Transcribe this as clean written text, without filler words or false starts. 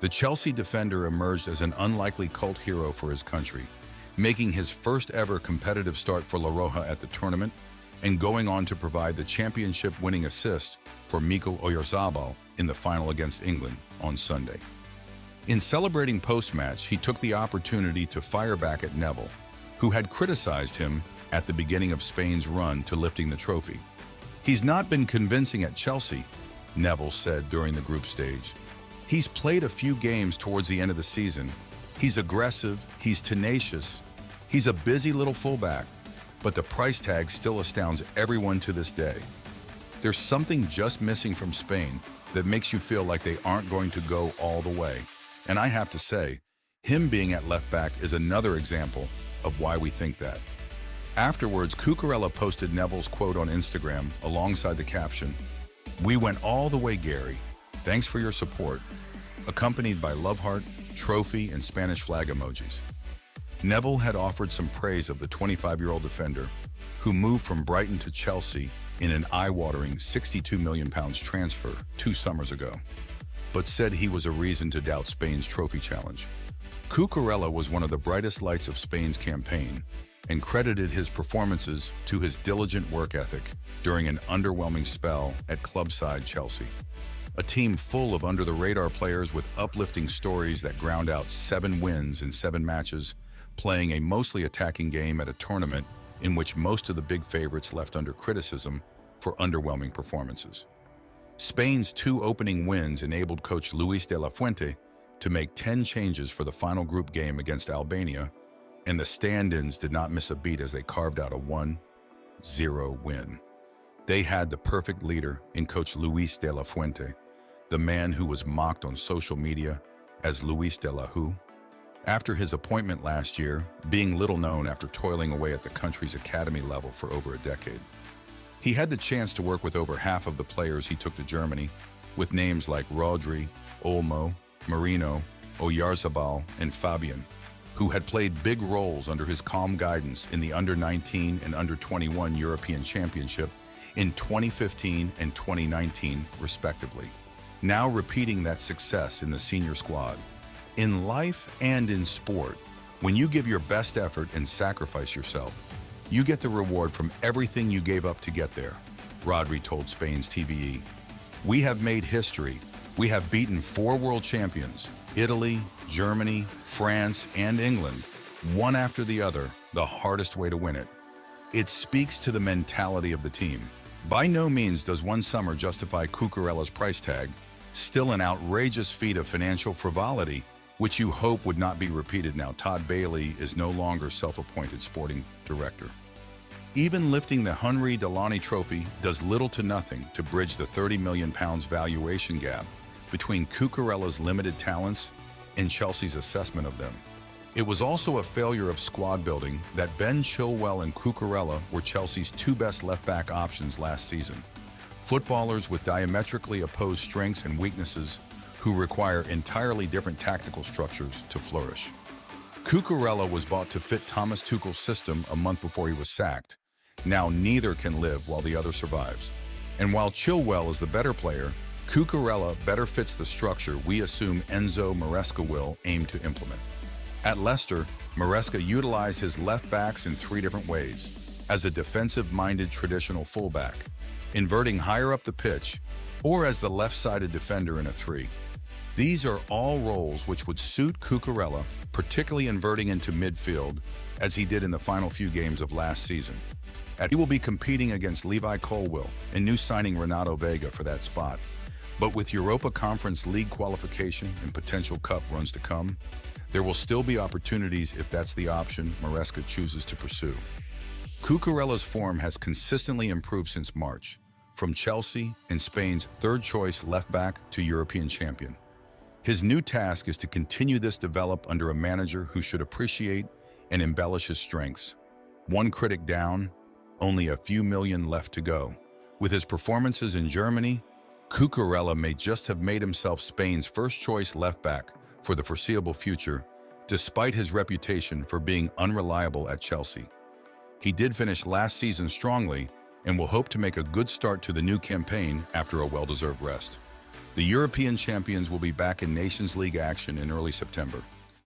The Chelsea defender emerged as an unlikely cult hero for his country, making his first ever competitive start for La Roja at the tournament and going on to provide the championship-winning assist for Mikel Oyarzabal in the final against England on Sunday. In celebrating post-match, he took the opportunity to fire back at Neville, who had criticized him at the beginning of Spain's run to lifting the trophy. "He's not been convincing at Chelsea," Neville said during the group stage. "He's played a few games towards the end of the season. He's aggressive, he's tenacious, he's a busy little fullback, but the price tag still astounds everyone to this day. There's something just missing from Spain that makes you feel like they aren't going to go all the way. And I have to say, him being at left back is another example of why we think that." Afterwards, Cucurella posted Neville's quote on Instagram alongside the caption, "We went all the way, Gary. Thanks for your support," accompanied by love heart, trophy, and Spanish flag emojis. Neville had offered some praise of the 25-year-old defender, who moved from Brighton to Chelsea in an eye-watering £62 million transfer 2 summers ago, but said he was a reason to doubt Spain's trophy challenge. Cucurella was one of the brightest lights of Spain's campaign and credited his performances to his diligent work ethic during an underwhelming spell at club-side Chelsea, a team full of under-the-radar players with uplifting stories that ground out 7 wins in 7 matches, playing a mostly attacking game at a tournament in which most of the big favorites left under criticism for underwhelming performances. Spain's 2 opening wins enabled coach Luis de la Fuente to make 10 changes for the final group game against Albania, and the stand-ins did not miss a beat as they carved out a 1-0 win. They had the perfect leader in coach Luis de la Fuente, the man who was mocked on social media as Luis de la Who. After his appointment last year, being little known after toiling away at the country's academy level for over a decade, he had the chance to work with over half of the players he took to Germany, with names like Rodri, Olmo, Marino, Oyarzabal, and Fabian, who had played big roles under his calm guidance in the Under-19 and Under-21 European Championship in 2015 and 2019, respectively, now repeating that success in the senior squad. In life and in sport, when you give your best effort and sacrifice yourself, you get the reward from everything you gave up to get there, Rodri told Spain's TVE. "We have made history. We have beaten 4 world champions, Italy, Germany, France, and England, one after the other, the hardest way to win it. It speaks to the mentality of the team. By no means does one summer justify Cucurella's price tag, still an outrageous feat of financial frivolity, which you hope would not be repeated now Todd Bailey is no longer self-appointed sporting director. Even lifting the Henri Delany Trophy does little to nothing to bridge the £30 million valuation gap between Cucurella's limited talents and Chelsea's assessment of them. It was also a failure of squad building that Ben Chilwell and Cucurella were Chelsea's 2 best left-back options last season, footballers with diametrically opposed strengths and weaknesses who require entirely different tactical structures to flourish. Cucurella was bought to fit Thomas Tuchel's system a month before he was sacked. Now neither can live while the other survives. And while Chilwell is the better player, Cucurella better fits the structure we assume Enzo Maresca will aim to implement. At Leicester, Maresca utilized his left backs in 3 different ways: as a defensive-minded traditional fullback, inverting higher up the pitch, or as the left-sided defender in a 3. These are all roles which would suit Cucurella, particularly inverting into midfield, as he did in the final few games of last season. He will be competing against Levi Colwill and new signing Renato Vega for that spot. But with Europa Conference League qualification and potential cup runs to come, there will still be opportunities if that's the option Maresca chooses to pursue. Cucurella's form has consistently improved since March, from Chelsea and Spain's 3rd-choice left-back to European champion. His new task is to continue this develop under a manager who should appreciate and embellish his strengths. One critic down, only a few million left to go. With his performances in Germany, Cucurella may just have made himself Spain's 1st-choice left-back for the foreseeable future, despite his reputation for being unreliable at Chelsea. He did finish last season strongly and will hope to make a good start to the new campaign after a well-deserved rest. The European champions will be back in Nations League action in early September.